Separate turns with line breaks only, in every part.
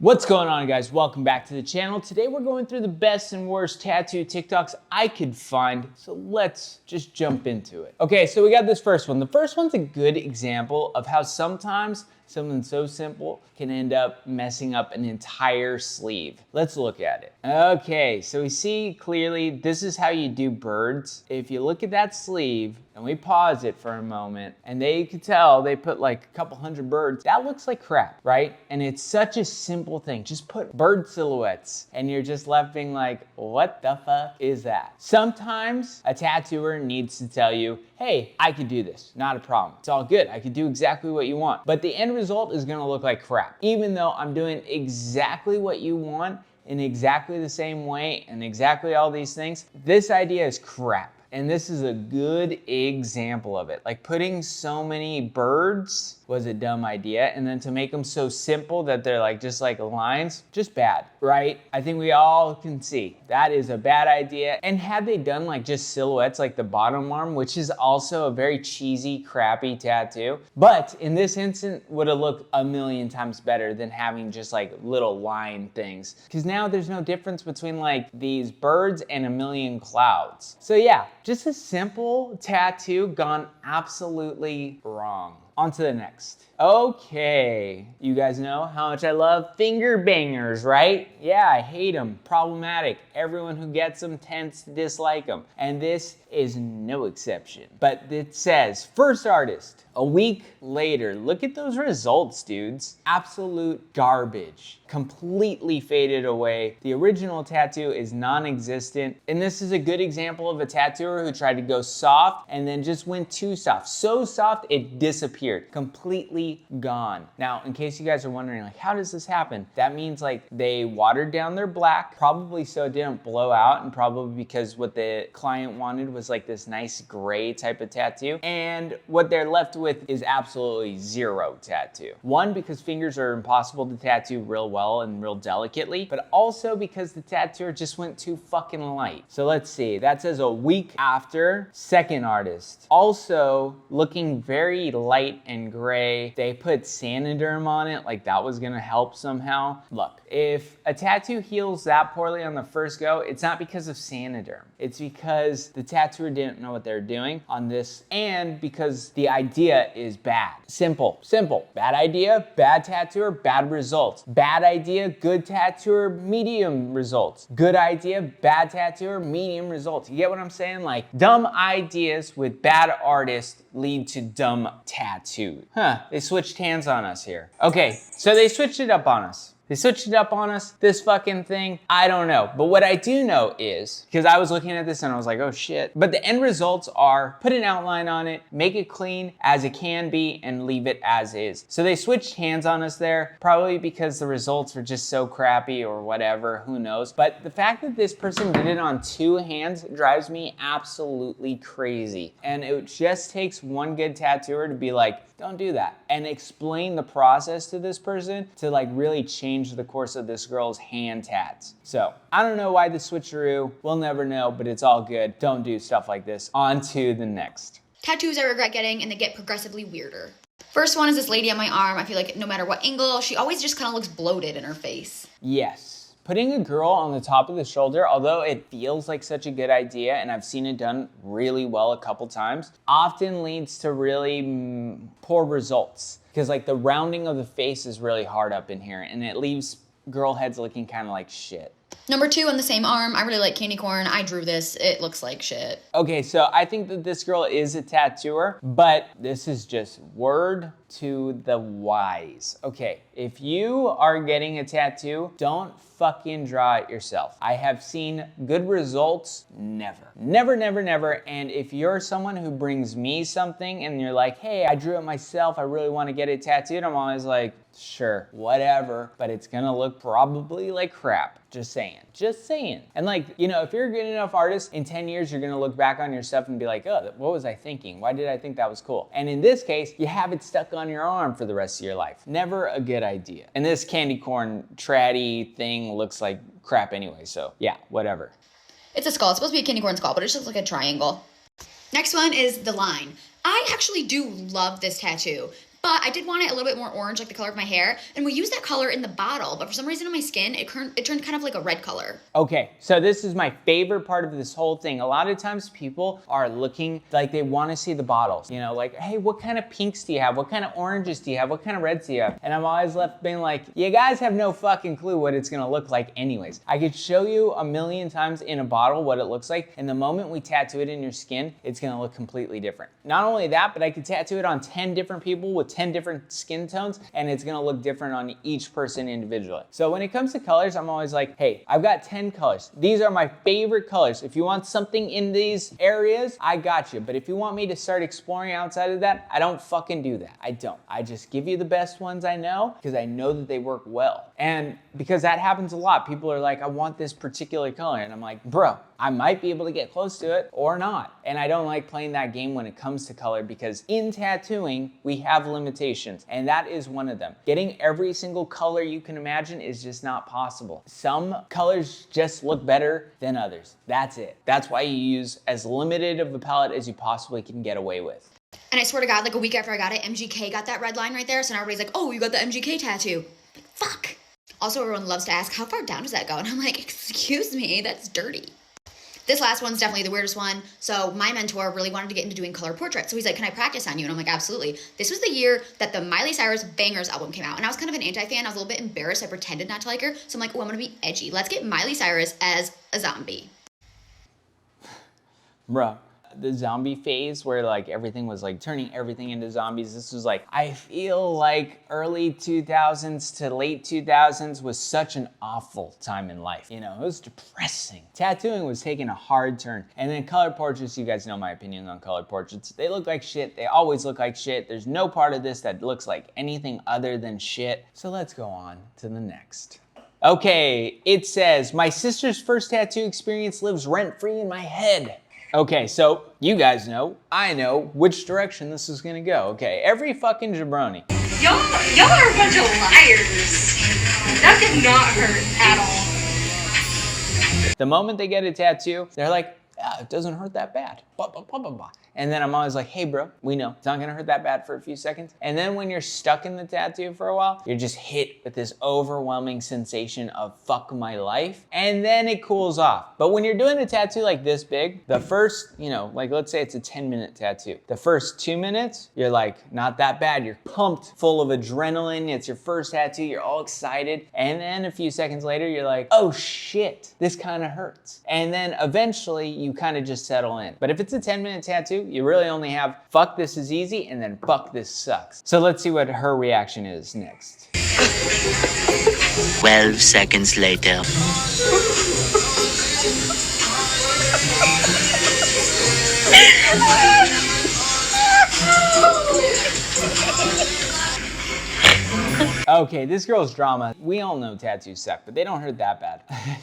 What's going on, guys? Welcome back to the channel. Today we're going through the best and worst tattoo TikToks I could find. So let's just jump into it. Okay, so we got this first one. The first one's a good example of how sometimes something so simple can end up messing up an entire sleeve. Let's look at it. Okay, so we see clearly this is how you do birds. If you look at that sleeve and we pause it for a moment, and you can tell they put like a couple hundred birds, that looks like crap, right? And it's such a simple thing. Just put bird silhouettes and you're just left being like, what the fuck is that? Sometimes a tattooer needs to tell you, hey, I could do this, not a problem. It's all good, I could do exactly what you want. But the end result is gonna look like crap. Even though I'm doing exactly what you want in exactly the same way and exactly all these things, this idea is crap. And this is a good example of it. Like putting so many birds was a dumb idea, and then to make them so simple that they're like just like lines, just bad, right? I think we all can see that is a bad idea. And had they done like just silhouettes like the bottom arm, which is also a very cheesy, crappy tattoo, but in this instant would have looked a million times better than having just like little line things. Because now there's no difference between like these birds and a million clouds. So yeah, just a simple tattoo gone absolutely wrong. On to the next. Okay, you guys know how much I love finger bangers, right? Yeah, I hate them, problematic. Everyone who gets them tends to dislike them. And this is no exception. But it says, first artist, a week later. Look at those results, dudes. Absolute garbage. Completely faded away. The original tattoo is non-existent. And this is a good example of a tattooer who tried to go soft and then just went too soft. So soft, it disappeared. Completely gone. Now, in case you guys are wondering, like, how does this happen? That means like they watered down their black, probably so it didn't blow out, and probably because what the client wanted was like this nice gray type of tattoo. And what they're left with is absolutely zero tattoo. One, because fingers are impossible to tattoo real well and real delicately, but also because the tattooer just went too fucking light. So let's see, that says a week after. Second artist, also looking very light and gray. They put Saniderm on it, like that was gonna help somehow. Look, if a tattoo heals that poorly on the first go, it's not because of Saniderm. It's because the tattooer didn't know what they're doing on this, and because the idea is bad. Simple, simple. Bad idea, bad tattooer, bad results. Bad idea, good tattooer, medium results. Good idea, bad tattooer, medium results. You get what I'm saying? Like, dumb ideas with bad artists lead to dumb tattoo. They switched hands on us here. Okay, so they switched it up on us. They switched it up on us, this fucking thing, I don't know. But what I do know is, because I was looking at this and I was like, oh shit. But the end results are, put an outline on it, make it clean as it can be, and leave it as is. So they switched hands on us there, probably because the results were just so crappy or whatever, who knows. But the fact that this person did it on two hands drives me absolutely crazy. And it just takes one good tattooer to be like, don't do that, and explain the process to this person to like really change the course of this girl's hand tats. So I don't know why the switcheroo, we'll never know, but it's all good. Don't do stuff like this. On to the next.
Tattoos I regret getting, and they get progressively weirder. First one is this lady on my arm. I feel like no matter what angle, she always just kind of looks bloated in her face.
Yes. Putting a girl on the top of the shoulder, although it feels like such a good idea, and I've seen it done really well a couple times, often leads to really poor results. Because like the rounding of the face is really hard up in here, and it leaves girl heads looking kind of like shit.
Number two on the same arm, I really like candy corn. I drew this, it looks like shit.
Okay, so I think that this girl is a tattooer, but this is just word to the wise. Okay, if you are getting a tattoo, don't fucking draw it yourself. I have seen good results, never. Never, never, never. And if you're someone who brings me something and you're like, hey, I drew it myself, I really want to get it tattooed, I'm always like, sure, whatever, but it's gonna look probably like crap. Just saying, just saying. And like, you know, if you're a good enough artist, in 10 years, you're gonna look back on your stuff and be like, oh, what was I thinking? Why did I think that was cool? And in this case, you have it stuck on your arm for the rest of your life. Never a good idea. And this candy corn tratty thing looks like crap anyway, so yeah, whatever.
It's a skull, it's supposed to be a candy corn skull, but it's just like a triangle. Next one is the line. I actually do love this tattoo. But I did want it a little bit more orange, like the color of my hair. And we used that color in the bottle, but for some reason on my skin, it turned kind of like a red color.
Okay, so this is my favorite part of this whole thing. A lot of times people are looking like they want to see the bottles. You know, like, hey, what kind of pinks do you have? What kind of oranges do you have? What kind of reds do you have? And I'm always left being like, you guys have no fucking clue what it's gonna look like anyways. I could show you a million times in a bottle what it looks like, and the moment we tattoo it in your skin, it's gonna look completely different. Not only that, but I could tattoo it on 10 different people with 10 different skin tones, and it's gonna look different on each person individually. So when it comes to colors, I'm always like, hey, I've got 10 colors. These are my favorite colors. If you want something in these areas, I got you. But if you want me to start exploring outside of that, I don't fucking do that. I don't. I just give you the best ones I know because I know that they work well. And because that happens a lot, people are like, I want this particular color. And I'm like, bro, I might be able to get close to it or not. And I don't like playing that game when it comes to color because in tattooing, we have limitations. And that is one of them. Getting every single color you can imagine is just not possible. Some colors just look better than others. That's it. That's why you use as limited of a palette as you possibly can get away with.
And I swear to God, like a week after I got it, MGK got that red line right there. So now everybody's like, oh, you got the MGK tattoo. Like, fuck. Also, everyone loves to ask, how far down does that go? And I'm like, excuse me, that's dirty. This last one's definitely the weirdest one. So my mentor really wanted to get into doing color portraits. So he's like, can I practice on you? And I'm like, absolutely. This was the year that the Miley Cyrus Bangers album came out. And I was kind of an anti-fan. I was a little bit embarrassed. I pretended not to like her. So I'm like, oh, I'm going to be edgy. Let's get Miley Cyrus as a zombie.
Bruh. The zombie phase where like everything was like turning everything into zombies. This was like, I feel like early 2000s to late 2000s was such an awful time in life. You know, it was depressing. Tattooing was taking a hard turn. And then color portraits, you guys know my opinion on color portraits. They look like shit. They always look like shit. There's no part of this that looks like anything other than shit. So let's go on to the next. Okay, it says, my sister's first tattoo experience lives rent-free in my head. Okay, so you guys know, I know which direction this is gonna go. Okay, every fucking jabroni.
Y'all are a bunch of liars. That did not hurt at all.
The moment they get a tattoo, they're like, yeah, it doesn't hurt that bad. Blah, blah, blah, blah, blah. And then I'm always like, hey bro, we know it's not gonna hurt that bad for a few seconds. And then when you're stuck in the tattoo for a while, you're just hit with this overwhelming sensation of fuck my life. And then it cools off. But when you're doing a tattoo like this big, the first, you know, like let's say it's a 10-minute tattoo. The first 2 minutes, you're like, not that bad. You're pumped, full of adrenaline. It's your first tattoo. You're all excited. And then a few seconds later, you're like, oh shit, this kind of hurts. And then eventually you kind of just settle in. But if it's a 10-minute tattoo, you really only have fuck this is easy and then fuck this sucks. So let's see what her reaction is next.
12 seconds later.
Okay, this girl's drama. We all know tattoos suck, but they don't hurt that bad.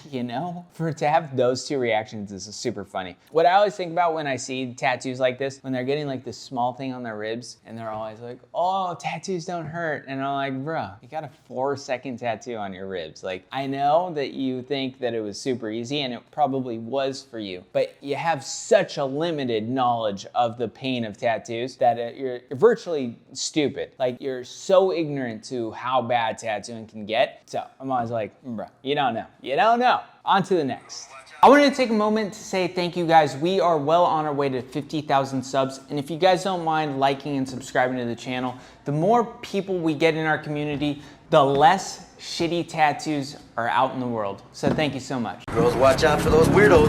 You know? To have those two reactions is super funny. What I always think about when I see tattoos like this, when they're getting like this small thing on their ribs, and they're always like, oh, tattoos don't hurt. And I'm like, bro, you got a 4-second tattoo on your ribs. Like, I know that you think that it was super easy, and it probably was for you, but you have such a limited knowledge of the pain of tattoos that you're virtually stupid. Like, you're so ignorant to how bad tattooing can get. So I'm always like, bro, you don't know. You don't know. On to the next. I wanted to take a moment to say thank you guys. We are well on our way to 50,000 subs. And if you guys don't mind liking and subscribing to the channel, the more people we get in our community, the less shitty tattoos are out in the world. So thank you so much.
Girls, watch out for those weirdos.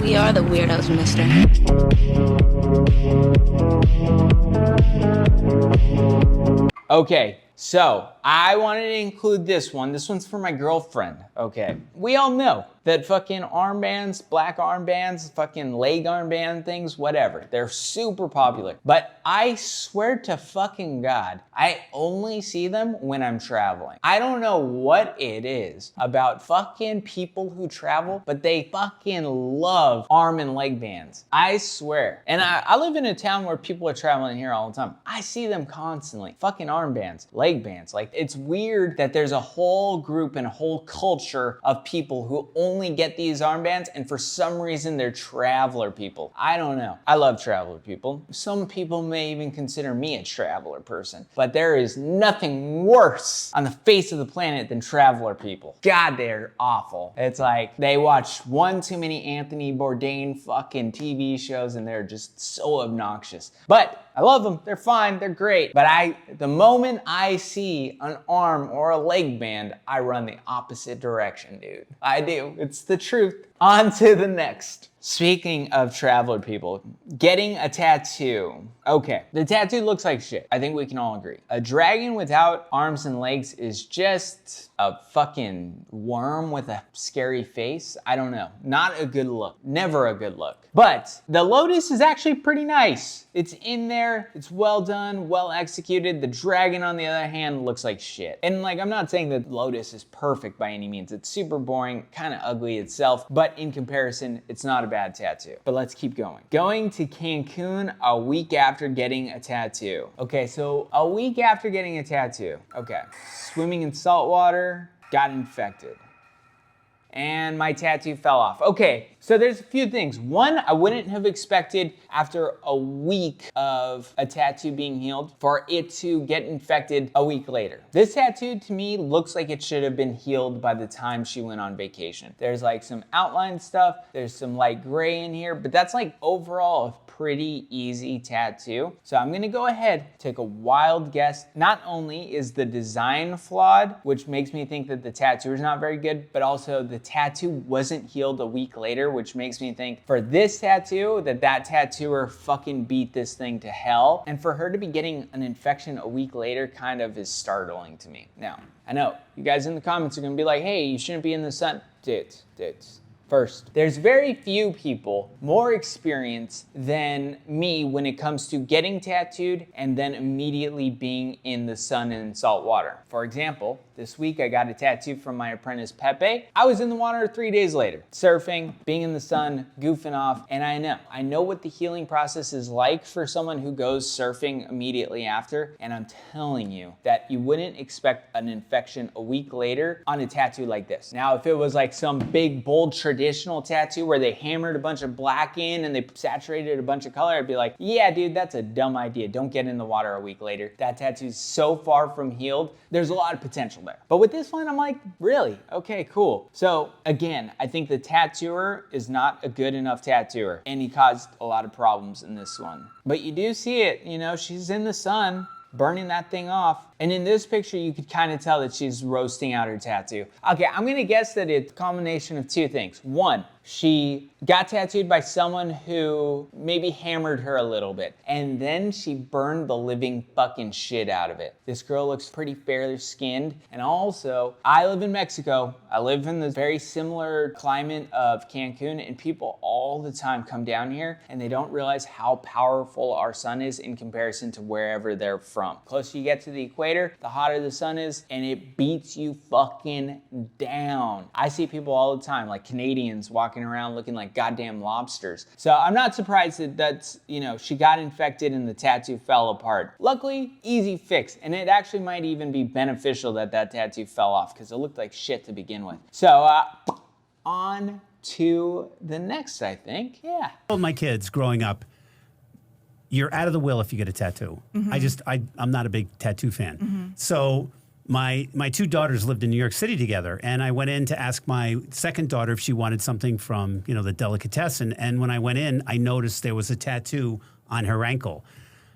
We are the weirdos, mister.
Okay, so I wanted to include this one. This one's for my girlfriend, okay? We all know that fucking armbands, black armbands, fucking leg armband things, whatever, they're super popular. But I swear to fucking God, I only see them when I'm traveling. I don't know what it is about fucking people who travel, but they fucking love arm and leg bands. I swear. And I live in a town where people are traveling here all the time. I see them constantly. Fucking armbands, leg bands. Like, it's weird that there's a whole group and a whole culture of people who only only get these armbands and for some reason they're traveler people. I don't know. I love traveler people. Some people may even consider me a traveler person, but there is nothing worse on the face of the planet than traveler people. God, they're awful. It's like they watch one too many Anthony Bourdain fucking TV shows and they're just so obnoxious. But I love them. They're fine. They're great. But the moment I see an arm or a leg band, I run the opposite direction, dude. I do. It's the truth. On to the next. Speaking of traveler people, getting a tattoo. Okay, the tattoo looks like shit. I think we can all agree. A dragon without arms and legs is just a fucking worm with a scary face. I don't know. Not a good look. Never a good look. But the lotus is actually pretty nice. It's in there, it's well done, well executed. The dragon, on the other hand, looks like shit. And like, I'm not saying that lotus is perfect by any means. It's super boring, kind of ugly itself, but in comparison, it's not a bad tattoo. But let's keep going. Going to Cancun a week after getting a tattoo. Okay, so a week after getting a tattoo. Okay, swimming in salt water, got infected. And my tattoo fell off. Okay, so there's a few things. One, I wouldn't have expected after a week of a tattoo being healed for it to get infected a week later. This tattoo to me looks like it should have been healed by the time she went on vacation. There's like some outline stuff, there's some light gray in here, but that's like overall a pretty easy tattoo. So I'm gonna go ahead, take a wild guess. Not only is the design flawed, which makes me think that the tattoo is not very good, but also the tattoo wasn't healed a week later, which makes me think for this tattoo that tattooer fucking beat this thing to hell. And for her to be getting an infection a week later kind of is startling to me. Now, I know you guys in the comments are gonna be like, hey, you shouldn't be in the sun. Dudes. First, there's very few people more experienced than me when it comes to getting tattooed and then immediately being in the sun and salt water. For example, this week I got a tattoo from my apprentice Pepe. I was in the water 3 days later, surfing, being in the sun, goofing off, and I know what the healing process is like for someone who goes surfing immediately after, and I'm telling you that you wouldn't expect an infection a week later on a tattoo like this. Now, if it was like some big, bold, traditional tattoo where they hammered a bunch of black in and they saturated a bunch of color, I'd be like, yeah, dude, that's a dumb idea. Don't get in the water a week later. That tattoo's so far from healed. There's a lot of potential there. But with this one, I'm like, really? Okay, cool. So again, I think the tattooer is not a good enough tattooer, and he caused a lot of problems in this one. But you do see it, you know, she's in the sun, burning that thing off. And in this picture, you could kind of tell that she's roasting out her tattoo. Okay, I'm gonna guess that it's a combination of two things. One, she got tattooed by someone who maybe hammered her a little bit, and then she burned the living fucking shit out of it. This girl looks pretty fair skinned, and also, I live in Mexico. I live in the very similar climate of Cancun, and people all the time come down here, and they don't realize how powerful our sun is in comparison to wherever they're from. The closer you get to the equator, the hotter the sun is, and it beats you fucking down. I see people all the time, like Canadians, walking around looking like goddamn lobsters. So I'm not surprised that that's, you know, she got infected and the tattoo fell apart. Luckily, easy fix. And it actually might even be beneficial that that tattoo fell off because it looked like shit to begin with. So on to the next, I think. Yeah.
I told my kids growing up, you're out of the will if you get a tattoo. I'm not a big tattoo fan. So my two daughters lived in New York City together, and I went in to ask my second daughter if she wanted something from, you know, the delicatessen. And when I went in, I noticed there was a tattoo on her ankle.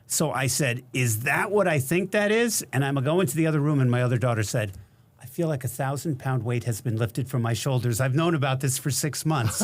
So I said, is that what I think that is? And I'm going into the other room, and my other daughter said, I feel like 1,000-pound weight has been lifted from my shoulders. I've known about this for 6 months.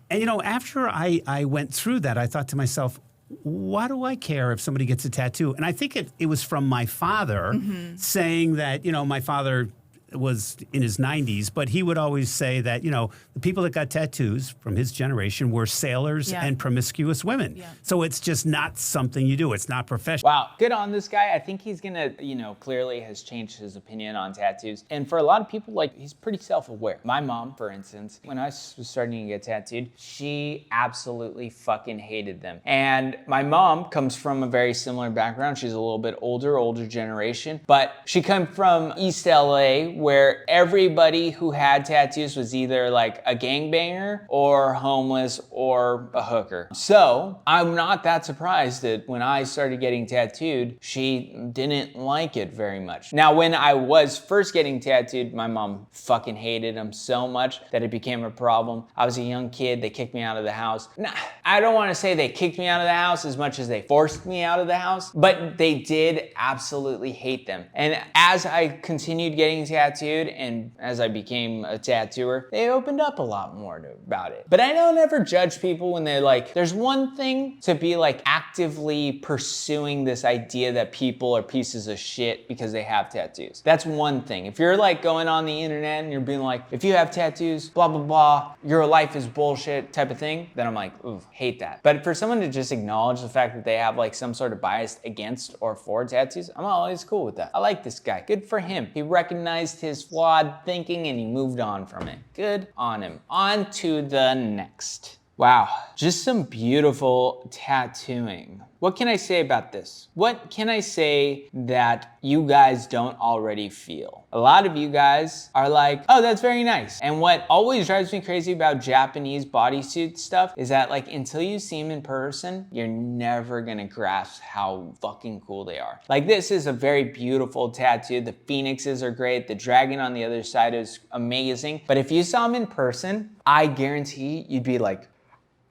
And, you know, after I went through that, I thought to myself, why do I care if somebody gets a tattoo? And I think it was from my father saying that, you know, my father was in his 90s, but he would always say that, you know, the people that got tattoos from his generation were sailors and promiscuous women. So it's just not something you do. It's not professional.
Wow, good on this guy. I think he's gonna, you know, clearly has changed his opinion on tattoos. And for a lot of people, like, he's pretty self-aware. My mom, for instance, when I was starting to get tattooed, she absolutely fucking hated them. And my mom comes from a very similar background. She's a little bit older generation, but she comes from East LA, where everybody who had tattoos was either like a gangbanger or homeless or a hooker. So I'm not that surprised that when I started getting tattooed, she didn't like it very much. Now, when I was first getting tattooed, my mom fucking hated them so much that it became a problem. I was a young kid, they kicked me out of the house. Nah, I don't want to say they kicked me out of the house as much as they forced me out of the house, but they did absolutely hate them. And as I continued getting tattooed and as I became a tattooer, they opened up a lot more about it. But I don't ever judge people when they're like, there's one thing to be like actively pursuing this idea that people are pieces of shit because they have tattoos. That's one thing. If you're like going on the internet and you're being like, if you have tattoos, blah, blah, blah, your life is bullshit type of thing, then I'm like, ooh, hate that. But for someone to just acknowledge the fact that they have like some sort of bias against or for tattoos, I'm always cool with that. I like this guy. Good for him. He recognized his flawed thinking and he moved on from it. Good on him. On to the next. Wow, just some beautiful tattooing. What can I say about this? What can I say that you guys don't already feel? A lot of you guys are like, oh, that's very nice. And what always drives me crazy about Japanese bodysuit stuff is that like until you see them in person, you're never gonna grasp how fucking cool they are. Like this is a very beautiful tattoo. The phoenixes are great. The dragon on the other side is amazing. But if you saw them in person, I guarantee you'd be like,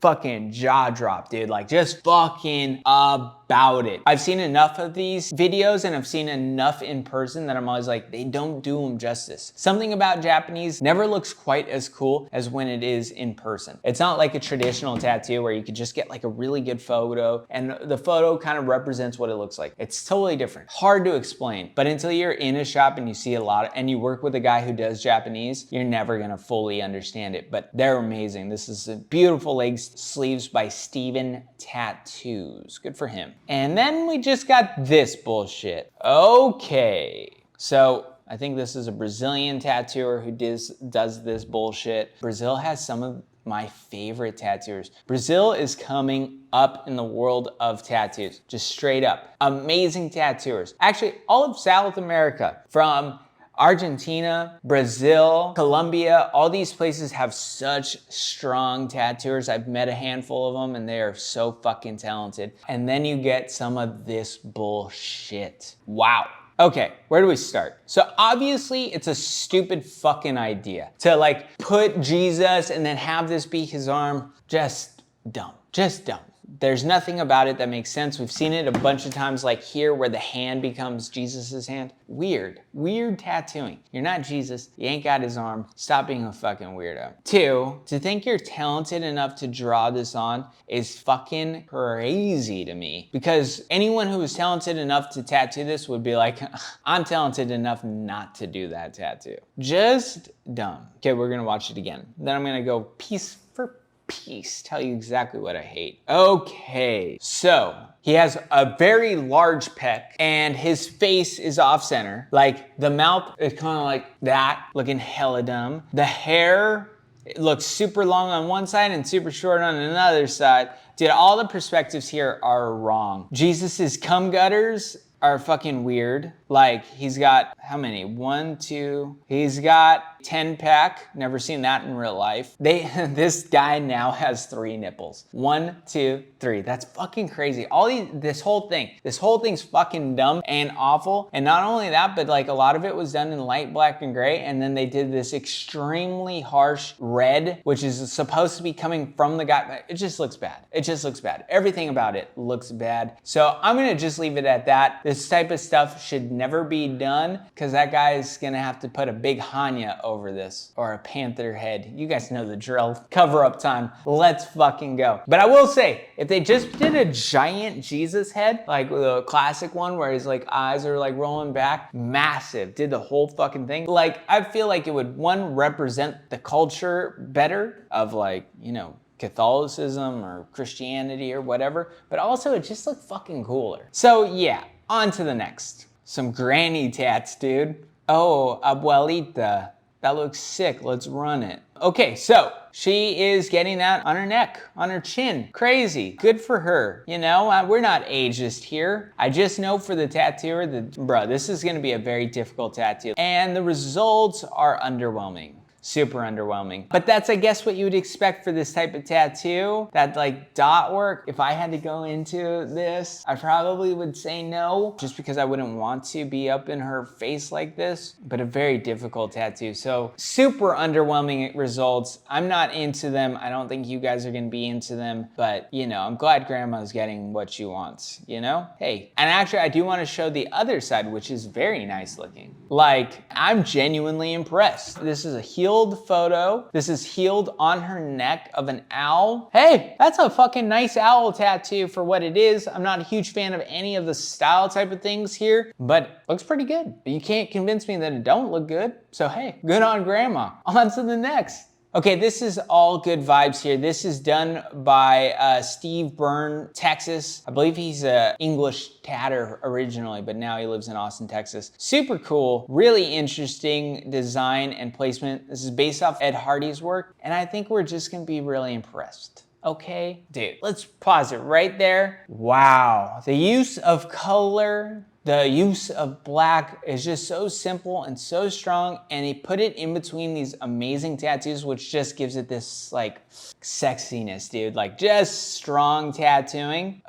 fucking jaw drop, dude. Like just fucking about it. I've seen enough of these videos and I've seen enough in person that I'm always like, they don't do them justice. Something about Japanese never looks quite as cool as when it is in person. It's not like a traditional tattoo where you could just get like a really good photo and the photo kind of represents what it looks like. It's totally different. Hard to explain, but until you're in a shop and you see a lot and you work with a guy who does Japanese, you're never gonna fully understand it, but they're amazing. This is a beautiful leg sleeves by Steven Tattoos. Good for him. And then we just got this bullshit. Okay. So I think this is a Brazilian tattooer who does this bullshit. Brazil has some of my favorite tattooers. Brazil is coming up in the world of tattoos, just straight up. Amazing tattooers. Actually, all of South America, from Argentina, Brazil, Colombia, all these places have such strong tattooers. I've met a handful of them and they are so fucking talented. And then you get some of this bullshit. Wow. Okay, where do we start? So obviously it's a stupid fucking idea to like put Jesus and then have this be his arm. Just dumb, just dumb. There's nothing about it that makes sense. We've seen it a bunch of times like here where the hand becomes Jesus's hand. Weird, weird tattooing. You're not Jesus, you ain't got his arm. Stop being a fucking weirdo. 2, to think you're talented enough to draw this on is fucking crazy to me because anyone who is talented enough to tattoo this would be like, I'm talented enough not to do that tattoo. Just dumb. Okay, we're gonna watch it again. Then I'm gonna go piece for piece, tell you exactly what I hate. Okay, so he has a very large pec and his face is off center. Like the mouth is kind of like that, looking hella dumb. The hair, it looks super long on one side and super short on another side. Dude, all the perspectives here are wrong. Jesus's cum gutters are fucking weird. Like he's got how many? 1, 2, he's got 10 pack. Never seen that in real life. This guy now has 3 nipples. 1, 2, 3. That's fucking crazy. This whole thing's fucking dumb and awful. And not only that, but like a lot of it was done in light black and gray. And then they did this extremely harsh red, which is supposed to be coming from the guy. It just looks bad. It just looks bad. Everything about it looks bad. So I'm gonna just leave it at that. This type of stuff should never be done because that guy is gonna have to put a big Hanya over this or a panther head. You guys know the drill. Cover up time. Let's fucking go. But I will say, if they just did a giant Jesus head, like the classic one where his like eyes are like rolling back, massive, did the whole fucking thing. Like I feel like it would, one, represent the culture better of like, you know, Catholicism or Christianity or whatever, but also it just looked fucking cooler. So yeah, on to the next. Some granny tats, dude. Oh, abuelita. That looks sick. Let's run it. Okay, so she is getting that on her neck, on her chin. Crazy. Good for her. You know, we're not ageist here. I just know for the tattooer that, bruh, this is gonna be a very difficult tattoo. And the results are underwhelming. Super underwhelming. But that's, I guess, what you would expect for this type of tattoo. That like dot work, if I had to go into this, I probably would say no, just because I wouldn't want to be up in her face like this, but a very difficult tattoo. So super underwhelming results. I'm not into them. I don't think you guys are gonna be into them, but you know, I'm glad grandma's getting what she wants, you know? Hey, and actually I do wanna show the other side, which is very nice looking. Like, I'm genuinely impressed. This is a healed photo. This is healed on her neck of an owl. Hey, that's a fucking nice owl tattoo for what it is. I'm not a huge fan of any of the style type of things here, but looks pretty good. You can't convince me that it don't look good. So hey, good on grandma. On to the next. Okay, this is all good vibes here. This is done by Steve Byrne, Texas. I believe he's an English tatter originally, but now he lives in Austin, Texas. Super cool, really interesting design and placement. This is based off Ed Hardy's work, and I think we're just gonna be really impressed. Okay, dude, let's pause it right there. Wow, the use of color, the use of black is just so simple and so strong, and he put it in between these amazing tattoos, which just gives it this like sexiness, dude. Like just strong tattooing.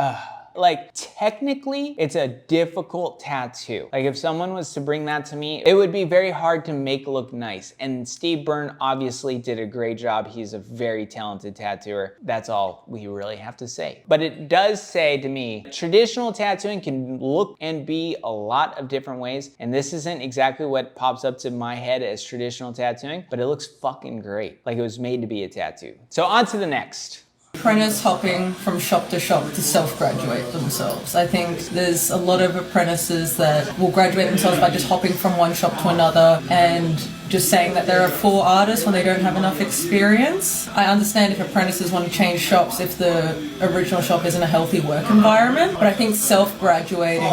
Like technically it's a difficult tattoo. Like if someone was to bring that to me, it would be very hard to make look nice. And Steve Byrne obviously did a great job. He's a very talented tattooer. That's all we really have to say. But it does say to me, traditional tattooing can look and be a lot of different ways. And this isn't exactly what pops up to my head as traditional tattooing, but it looks fucking great. Like it was made to be a tattoo. So on to the next.
Apprentice hopping from shop to shop to self-graduate themselves. I think there's a lot of apprentices that will graduate themselves by just hopping from one shop to another and just saying that they're a full artist when they don't have enough experience. I understand if apprentices want to change shops if the original shop isn't a healthy work environment, but I think self-graduating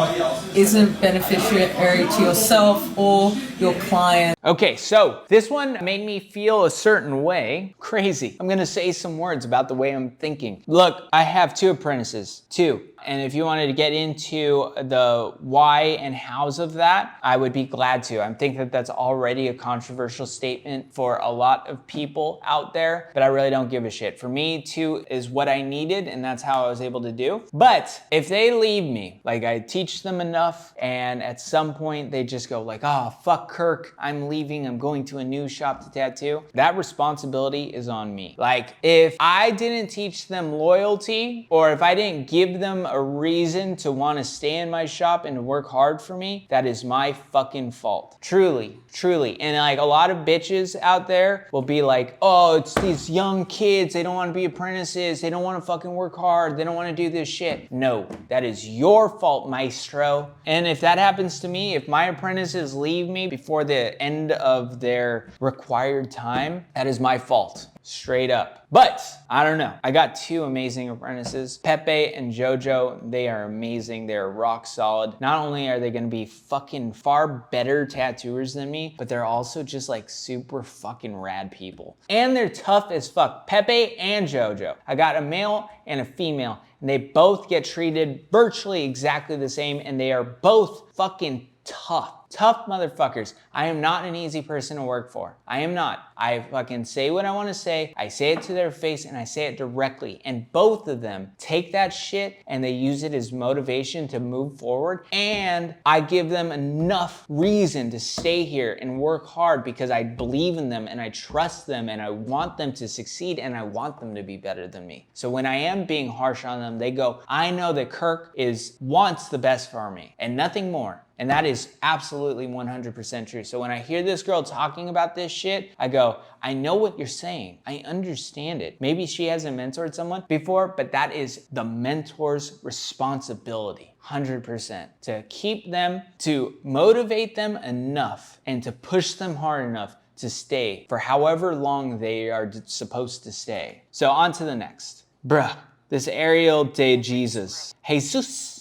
isn't beneficiary to yourself or your client.
Okay, so this one made me feel a certain way. Crazy. I'm gonna say some words about the way I'm thinking. Look, I have two apprentices, two. And if you wanted to get into the why and hows of that, I would be glad to. I think that that's already a controversial statement for a lot of people out there, but I really don't give a shit. For me, two is what I needed, and that's how I was able to do. But if they leave me, like I teach them enough, and at some point they just go like, oh, fuck Kirk, I'm leaving, I'm going to a new shop to tattoo, that responsibility is on me. Like if I didn't teach them loyalty, or if I didn't give them a reason to want to stay in my shop and to work hard for me, that is my fucking fault. Truly, truly. And like a lot of bitches out there will be like, oh, it's these young kids, they don't want to be apprentices, they don't want to fucking work hard, they don't want to do this shit. No, that is your fault, maestro. And if that happens to me, if my apprentices leave me before the end of their required time, that is my fault. Straight up. But I don't know. I got two amazing apprentices, Pepe and Jojo. They are amazing. They're rock solid. Not only are they gonna be fucking far better tattooers than me, but they're also just like super fucking rad people. And they're tough as fuck. Pepe and Jojo. I got a male and a female, and they both get treated virtually exactly the same, and they are both fucking tough. Tough motherfuckers. I am not an easy person to work for. I am not. I fucking say what I want to say. I say it to their face and I say it directly. And both of them take that shit and they use it as motivation to move forward. And I give them enough reason to stay here and work hard because I believe in them and I trust them and I want them to succeed and I want them to be better than me. So when I am being harsh on them, they go, I know that Kirk wants the best for me and nothing more. And that is absolutely 100% true. So when I hear this girl talking about this shit, I go, I know what you're saying. I understand it. Maybe she hasn't mentored someone before, but that is the mentor's responsibility. 100%. To keep them, to motivate them enough, and to push them hard enough to stay for however long they are supposed to stay. So on to the next. Bruh, this Ariel de Jesus. Jesus.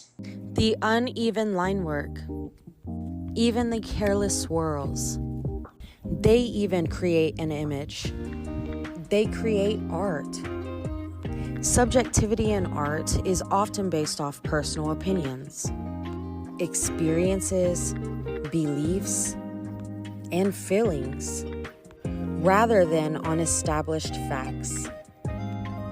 The uneven line work, even the careless swirls. They even create an image. They create art. Subjectivity in art is often based off personal opinions, experiences, beliefs, and feelings, rather than on established facts.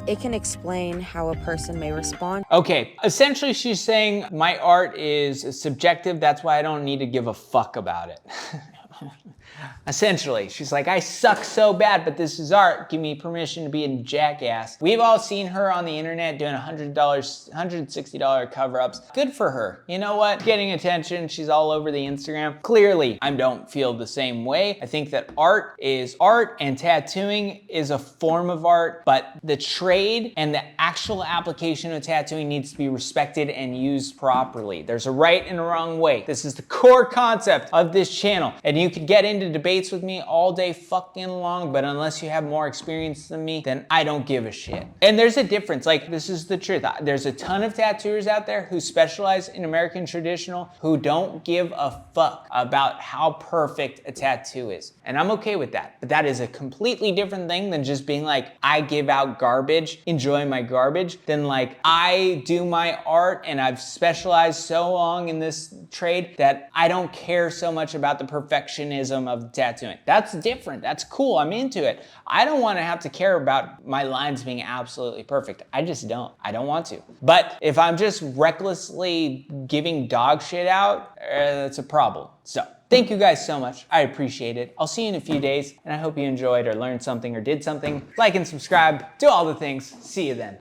It can explain how a person may respond.
Okay, essentially she's saying my art is subjective, that's why I don't need to give a fuck about it. Essentially, she's like, I suck so bad, but this is art. Give me permission to be a jackass. We've all seen her on the internet doing $160 cover-ups. Good for her. You know what? Getting attention. She's all over the Instagram. Clearly, I don't feel the same way. I think that art is art and tattooing is a form of art, but the trade and the actual application of tattooing needs to be respected and used properly. There's a right and a wrong way. This is the core concept of this channel, and you could get into debates with me all day fucking long, but unless you have more experience than me, then I don't give a shit. And there's a difference, like this is the truth. There's a ton of tattooers out there who specialize in American traditional who don't give a fuck about how perfect a tattoo is. And I'm okay with that, but that is a completely different thing than just being like, I give out garbage, enjoy my garbage, than like, I do my art and I've specialized so long in this trade that I don't care so much about the perfectionism of tattooing. That's different. That's cool. I'm into it. I don't want to have to care about my lines being absolutely perfect. I just don't. I don't want to. But if I'm just recklessly giving dog shit out, that's a problem. So thank you guys so much. I appreciate it. I'll see you in a few days, and I hope you enjoyed or learned something or did something. Like and subscribe. Do all the things. See you then.